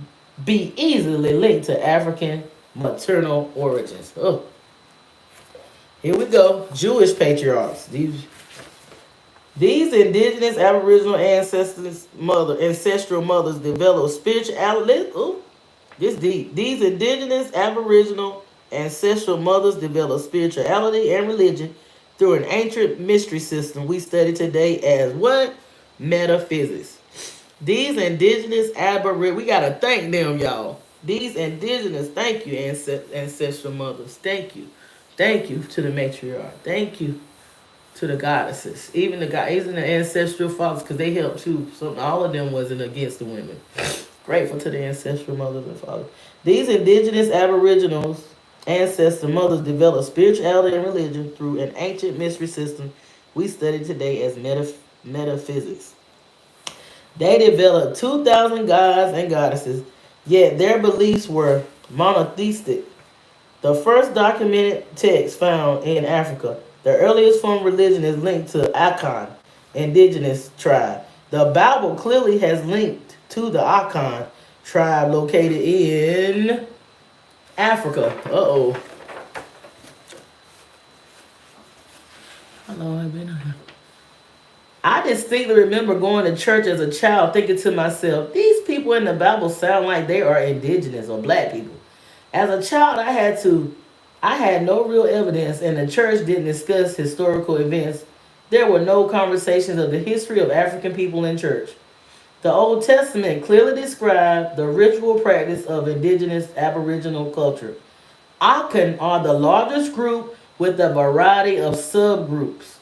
be easily linked to African maternal origins. Oh, here we go. Jewish patriarchs. These indigenous Aboriginal ancestral mothers develop spirituality. Oh, this deep. These indigenous Aboriginal ancestral mothers develop spirituality and religion through an ancient mystery system we study today as what? Metaphysics. These indigenous Aboriginal, we gotta thank them, y'all. These indigenous, thank you, ancestral mothers. Thank you to the matriarch. Thank you to the goddesses, even the ancestral fathers, because they helped too. So all of them wasn't against the women. Grateful to the ancestral mothers and fathers. These indigenous Aboriginals, ancestor mothers developed spirituality and religion through an ancient mystery system we study today as metaphysics. They developed 2,000 gods and goddesses, yet their beliefs were monotheistic. The first documented text found in Africa, the earliest form of religion is linked to Akan, indigenous tribe. The Bible clearly has linked to the Akan tribe located in Africa. Uh-oh. How long have I been here? I distinctly remember going to church as a child thinking to myself, these people in the Bible sound like they are indigenous or black people. As a child, I had no real evidence, and the church didn't discuss historical events. There were no conversations of the history of African people in church. The Old Testament clearly described the ritual practice of indigenous Aboriginal culture. Akan are the largest group with a variety of subgroups.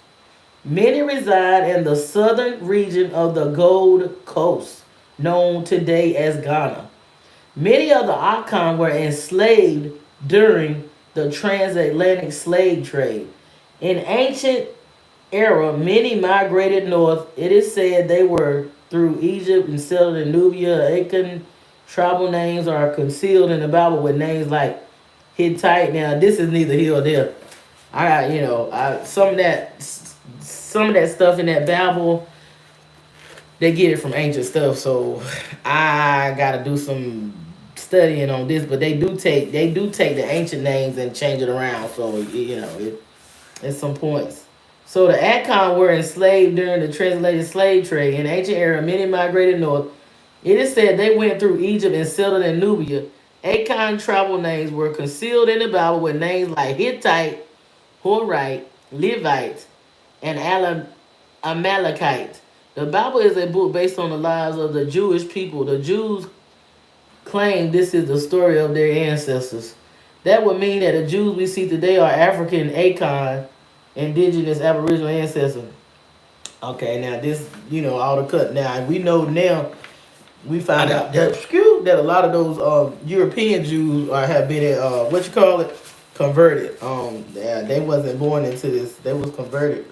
Many reside in the southern region of the Gold Coast, known today as Ghana. Many of the Akan were enslaved during the transatlantic slave trade. In ancient era, many migrated north. It is said they were through Egypt and settled in Nubia. Akan tribal names are concealed in the Bible with names like Hittite. Now, this is neither here or there. Some of that stuff in that Bible, they get it from ancient stuff. So I gotta do some studying on this, but they do take the ancient names and change it around. So it's some points. So the Akan were enslaved during the translated slave trade. In ancient era, many migrated north. It is said they went through Egypt and settled in Nubia. Akan tribal names were concealed in the Bible with names like Hittite, Horite, Levite, and Amalekite. The Bible is a book based on the lives of the Jewish people. The Jews claim this is the story of their ancestors. That would mean that the Jews we see today are African Akan, indigenous Aboriginal ancestors. Okay, now this, all the cut. Now we know now. We found out that a lot of those European Jews have been what you call it, converted. They wasn't born into this. They was converted.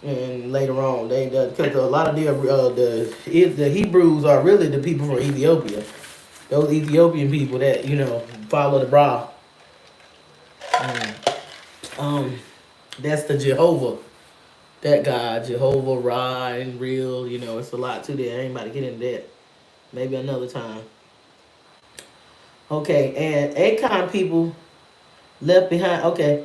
And later on because a lot of the Hebrews are really the people from Ethiopia. Those Ethiopian people that follow the Bra. Mm. That's the Jehovah. That God, Jehovah, Ra, and real, it's a lot to that. I ain't about to get into that. Maybe another time. Okay, and Acon people left behind. Okay,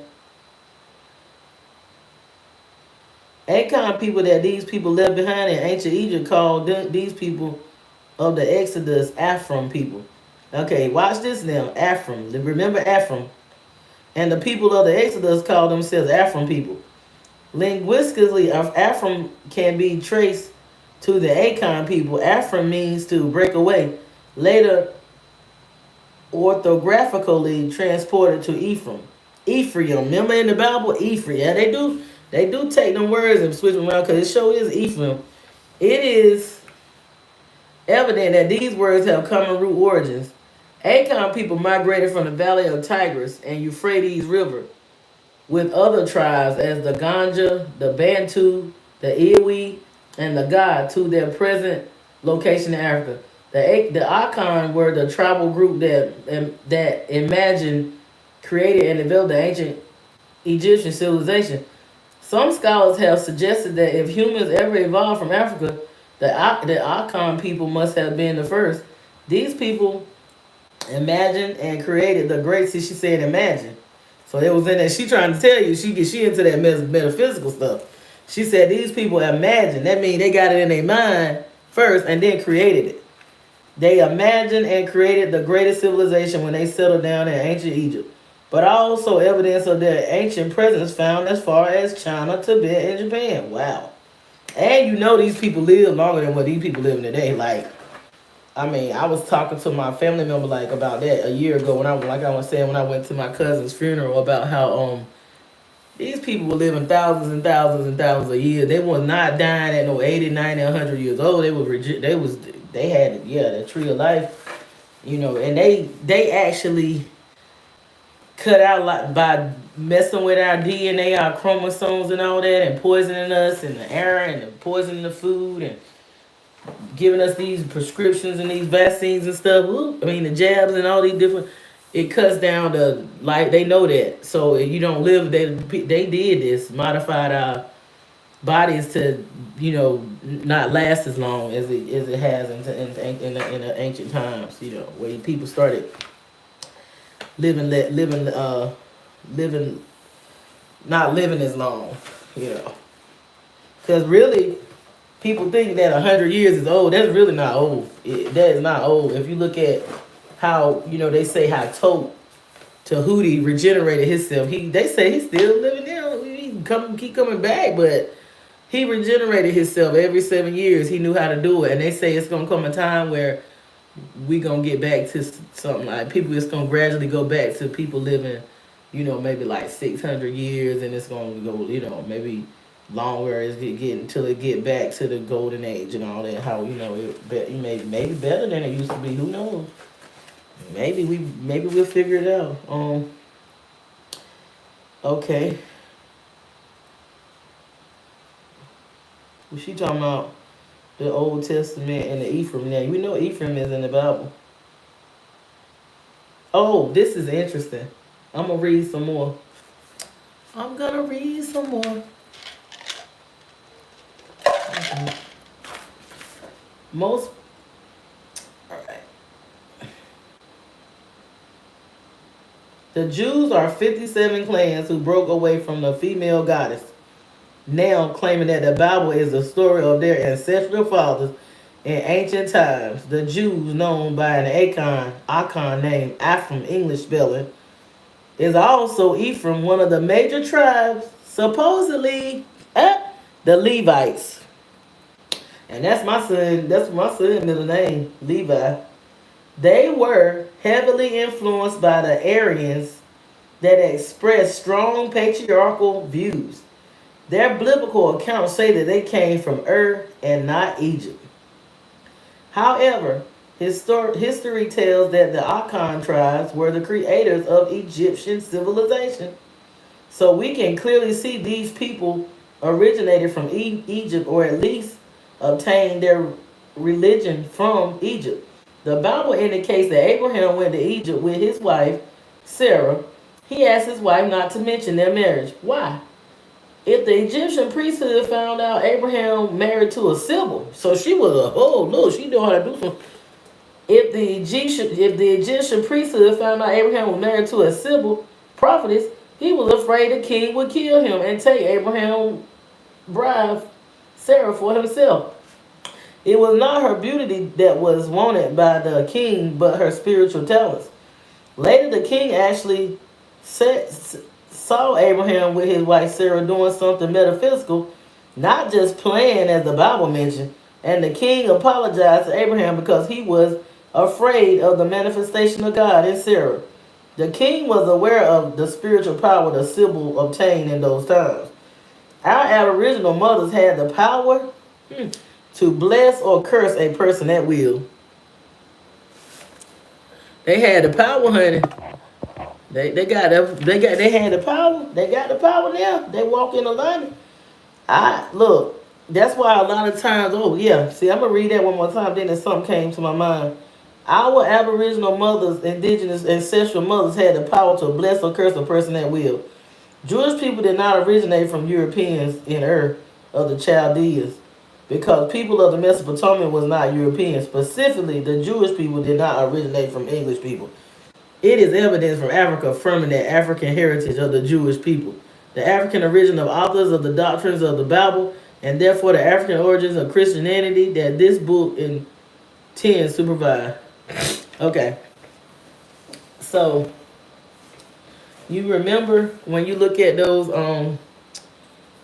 Acon people that these people left behind in ancient Egypt called these people of the Exodus Ephraim people. Okay, watch this now. Ephraim. Remember Ephraim. And the people of the Exodus called themselves Ephraim people. Linguistically, Ephraim can be traced to the Acon people. Ephraim means to break away. Later, orthographically transported to Ephraim. Ephraim. Remember in the Bible, Ephraim. Yeah, they do. They do take them words and switch them around because it show is Ephraim. It is evident that these words have common root origins. Acon people migrated from the valley of Tigris and Euphrates River with other tribes as the Ganja, the Bantu, the Iwi, and the God to their present location in Africa. The Akan were the tribal group that imagined, created, and developed the ancient Egyptian civilization. Some scholars have suggested that if humans ever evolved from Africa, the Akan people must have been the first. These people imagined and created the great. See, she said imagine. So it was in that she trying to tell you she into that metaphysical stuff. She said these people imagine. That means they got it in their mind first and then created it. They imagined and created the greatest civilization when they settled down in ancient Egypt. But also evidence of their ancient presence found as far as China, Tibet, and Japan. Wow. And these people live longer than what these people living today. I was talking to my family member about that a year ago when I was saying when I went to my cousin's funeral about how these people were living thousands and thousands and thousands of years. They were not dying at no 80, 90, 100 years old. They had the tree of life, and they actually cut out by messing with our DNA, our chromosomes and all that, and poisoning us in the air and poisoning the food and giving us these prescriptions and these vaccines and stuff. The jabs and all these different. It cuts down the they know that. So if you don't live, they did this, modified our bodies to not last as long as it has in the ancient times. Where people started living not living as long. Because really. People think that 100 years is old. That's really not old. That is not old. If you look at how, they say how Tahuti regenerated himself. They say he's still living there. He keep coming back, but he regenerated himself every 7 years. He knew how to do it. And they say it's going to come a time where we going to get back to something like people. It's going to gradually go back to people living, maybe 600 years. And it's going to go, maybe longer as it get until it get back to the golden age and all that. How it maybe better than it used to be. Who knows? Maybe we'll figure it out. Okay. Was she talking about the Old Testament and the Ephraim? Now we know Ephraim is in the Bible. Oh, this is interesting. I'm gonna read some more. Most. All right. The Jews are 57 clans who broke away from the female goddess, now claiming that the Bible is the story of their ancestral fathers in ancient times. The Jews, known by an Akan name, Ephraim, English spelling, is also Ephraim, one of the major tribes, supposedly the Levites. And that's my son middle name, Levi. They were heavily influenced by the Aryans that expressed strong patriarchal views. Their biblical accounts say that they came from Ur and not Egypt. However, history tells that the Akan tribes were the creators of Egyptian civilization. So we can clearly see these people originated from Egypt, or at least obtained their religion from Egypt. The Bible indicates that Abraham went to Egypt with his wife, Sarah. He asked his wife not to mention their marriage. Why? If the Egyptian priesthood found out Abraham married to a Sybil, so she was a look, she knew how to do something. If the Egyptian priesthood found out Abraham was married to a Sybil prophetess, he was afraid the king would kill him and take Abraham's bride Sarah for himself. It was not her beauty that was wanted by the king, but her spiritual talents. Later, the king actually saw Abraham with his wife Sarah doing something metaphysical, not just playing as the Bible mentioned. And the king apologized to Abraham because he was afraid of the manifestation of God in Sarah. The king was aware of the spiritual power the Sybil obtained in those times. Our Aboriginal mothers had the power to bless or curse a person at will. They had the power, honey. They had the power. They got the power now. They walk in alignment. I look. That's why a lot of times. Oh yeah. See, I'm gonna read that one more time. Then something came to my mind. Our Aboriginal mothers, indigenous ancestral mothers, had the power to bless or curse a person at will. Jewish people did not originate from Europeans in Ur of the Chaldeans, because people of the Mesopotamia was not European. Specifically, the Jewish people did not originate from English people. It is evidence from Africa affirming the African heritage of the Jewish people, the African origin of authors of the doctrines of the Bible, and therefore the African origins of Christianity that this book intends to provide. Okay, so you remember when you look at those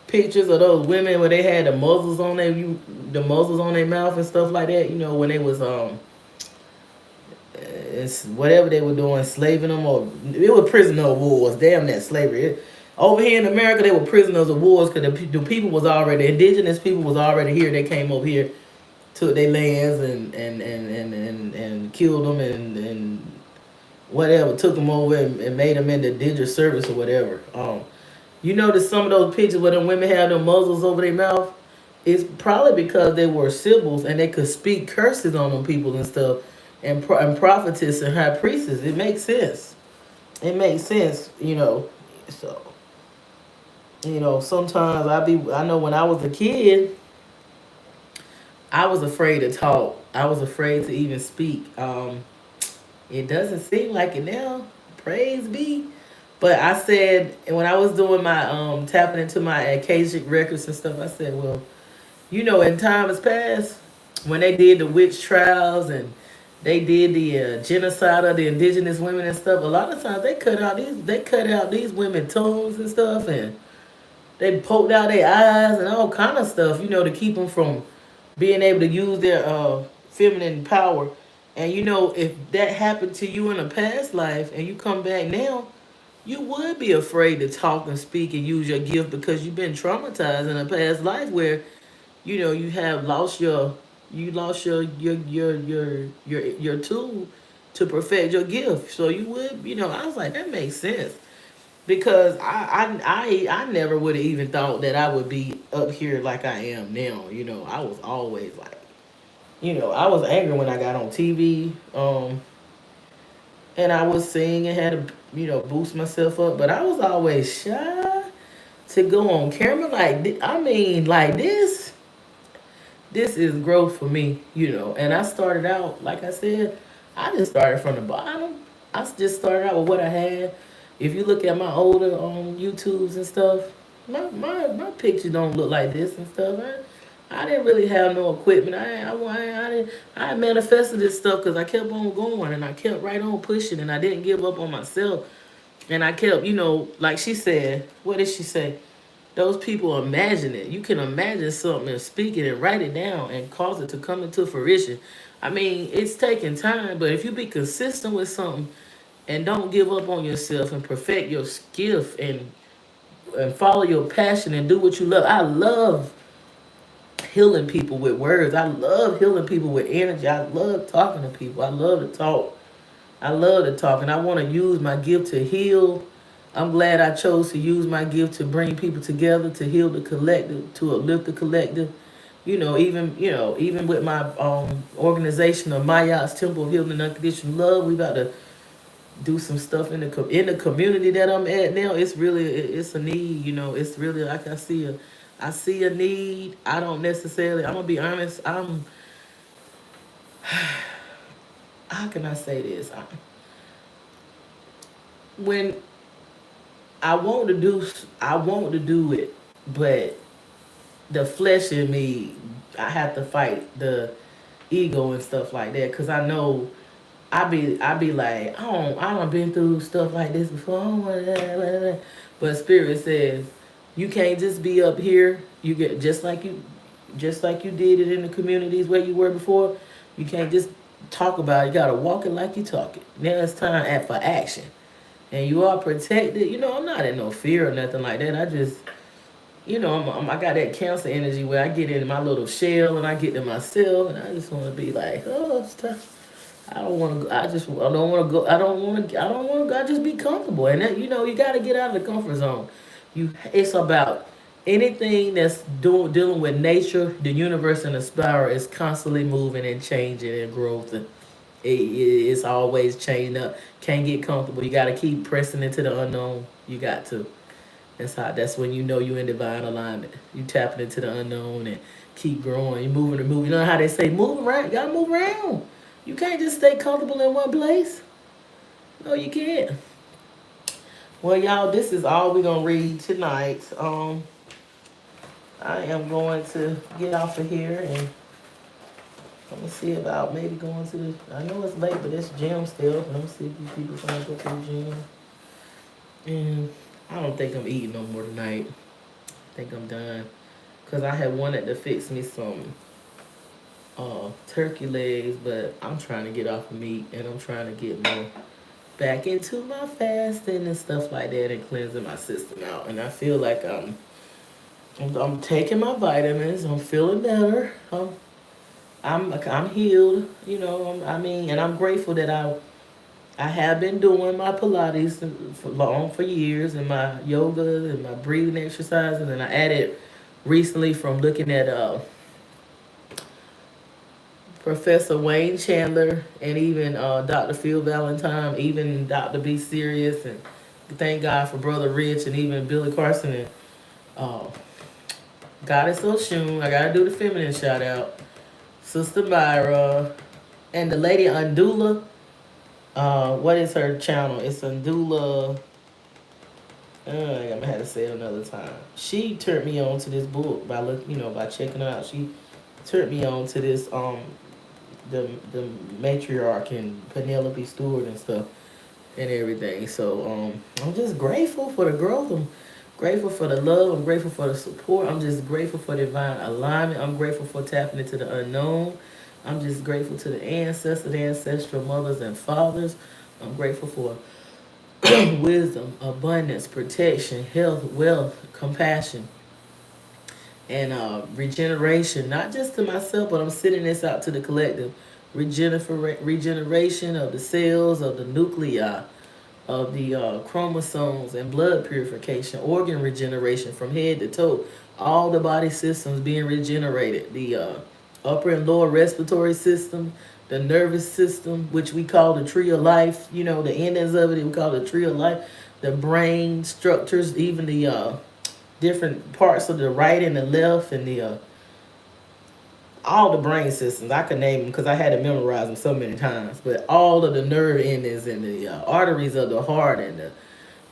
pictures of those women where they had the muzzles on the muzzles on their mouth and stuff like that. You know, when they was it's whatever they were doing, slaving them, or it was prisoner of wars. Damn that slavery. Over here in America, they were prisoners of wars because the people was already, the indigenous people was already here. They came over here, took their lands and killed them and whatever, took them over and made them into indentured service or whatever. You notice some of those pictures where them women have them muzzles over their mouth. It's probably because they were Sibyls and they could speak curses on them people and stuff, and prophetess and high priestess. It makes sense. It makes sense, you know. So, you know, sometimes I know when I was a kid, I was afraid to talk. I was afraid to even speak. It doesn't seem like it now. Praise be. But I said, and when I was doing my tapping into my Akashic records and stuff, I said, well, you know, in times past, when they did the witch trials and they did the genocide of the indigenous women and stuff, a lot of times they cut out these women tongues and stuff, and they poked out their eyes and all kind of stuff, you know, to keep them from being able to use their feminine power. And you know, if that happened to you in a past life and you come back now, you would be afraid to talk and speak and use your gift because you've been traumatized in a past life where, you know, you lost your tool to perfect your gift. So you would, you know, I was like, that makes sense. Because I never would have even thought that I would be up here like I am now. You know, I was always like, you know, I was angry when I got on TV, and I would sing and had to, you know, boost myself up. But I was always shy to go on camera. Like, I mean, like this. This is growth for me, you know. And I started out, like I said, I just started from the bottom. I just started out with what I had. If you look at my older YouTubes and stuff, my pictures don't look like this and stuff. I didn't really have no equipment. I manifested this stuff because I kept on going and I kept right on pushing and I didn't give up on myself. And I kept, you know, like she said, what did she say? those people imagine it. You can imagine something and speak it and write it down and cause it to come into fruition. I mean, it's taking time, but if you be consistent with something and don't give up on yourself and perfect your gift and follow your passion and do what you love. I love healing people with words. I love healing people with energy. I love talking to people. I love to talk. I love to talk, and I want to use my gift to heal. I'm glad I chose to use my gift to bring people together, to heal the collective, to uplift the collective. Even with my organization of Mayat's Temple of Healing and Unconditional Love, we about to do some stuff in the community that I'm at now. It's a need. It's really like I see a need. I don't necessarily. I'm gonna be honest. How can I say this? When I want to do it, but the flesh in me, I have to fight the ego and stuff like that, because I know I be like, I don't been through stuff like this before. I don't want that. But Spirit says you can't just be up here. You get just like you did it in the communities where you were before. You can't just talk about it. You gotta walk it like you talk it. Now it's time for action, and you are protected. I'm not in no fear or nothing like that. I just I got that cancer energy where I get in my little shell and I get to myself and I just want to be like, oh, it's tough. I don't want to. I don't want to go. I don't want to. I don't want to. I just be comfortable, and that, you got to get out of the comfort zone. It's about anything that's dealing with nature, the universe, and the spiral is constantly moving and changing and growth, and it's always changing up. Can't get comfortable. You got to keep pressing into the unknown. You got to. That's when you know you're in divine alignment. You tapping into the unknown and keep growing. You moving and moving. You know how they say move around. You gotta move around. You can't just stay comfortable in one place. No, you can't. Well, y'all, this is all we're gonna read tonight. I am going to get off of here and I'm gonna see about maybe going to the. I know it's late, but it's gym still. Let me see if these people trying to go to the gym. And I don't think I'm eating no more tonight. I think I'm done. Cause I had wanted to fix me some turkey legs, but I'm trying to get off of meat and I'm trying to get more back into my fasting and stuff like that and cleansing my system out. And I feel like I'm taking my vitamins. I'm feeling better. I'm healed. And I'm grateful that I have been doing my Pilates for years and my yoga and my breathing exercises, and I added recently from looking at Professor Wayne Chandler and even Dr. Phil Valentine, even Dr. B. Serious, and thank God for Brother Rich and even Billy Carson and uh, Goddess Oshun. I gotta do the feminine shout out. Sister Myra and the lady Undula. What is her channel? It's Undula. I'm gonna have to say it another time. She turned me on to this book by checking it out. She turned me on to this the Matriarch and Penelope Stewart and stuff and everything. So I'm just grateful for the growth. I'm grateful for the love. I'm grateful for the support. I'm just grateful for divine alignment. I'm grateful for tapping into the unknown. I'm just grateful to the ancestors, the ancestral mothers and fathers. I'm grateful for wisdom, abundance, protection, health, wealth, compassion, and regeneration, not just to myself, but I'm sending this out to the collective. Regeneration of the cells, of the nuclei, of the chromosomes, and blood purification, organ regeneration from head to toe, all the body systems being regenerated, the upper and lower respiratory system, the nervous system, which we call the tree of life, the endings of it, we call the tree of life, the brain structures, even the different parts of the right and the left, and the all the brain systems. I could name them because I had to memorize them so many times. But all of the nerve endings and the arteries of the heart and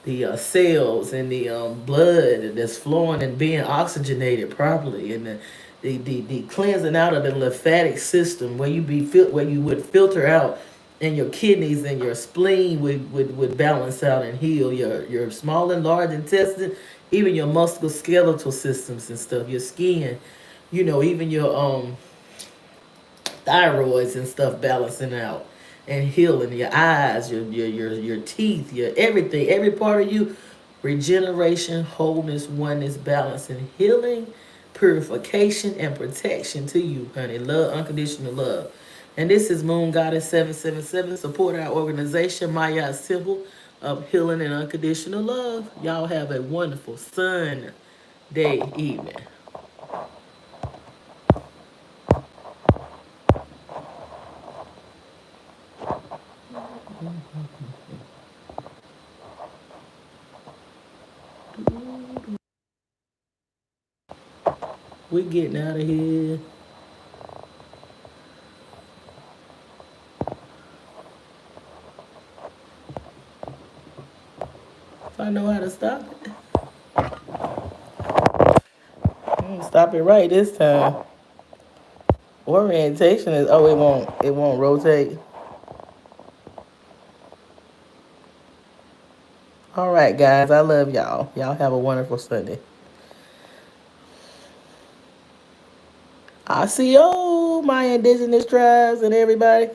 the cells and the blood that's flowing and being oxygenated properly, and the cleansing out of the lymphatic system where where you would filter out, and your kidneys and your spleen would balance out and heal your small and large intestine, even your musculoskeletal systems and stuff, your skin, even your thyroids and stuff balancing out and healing your eyes, your teeth, your everything, every part of you, regeneration, wholeness, oneness, balance, and healing, purification, and protection to you, honey. Love, unconditional love. And this is Moon Goddess 777. Support our organization, Maya Symbol of Healing and Unconditional Love. Y'all have a wonderful Sunday evening. We getting out of here. If I know how to stop it. Stop it right this time. Orientation is it won't rotate. All right, guys, I love y'all. Y'all have a wonderful Sunday. I see you, my indigenous tribes and everybody.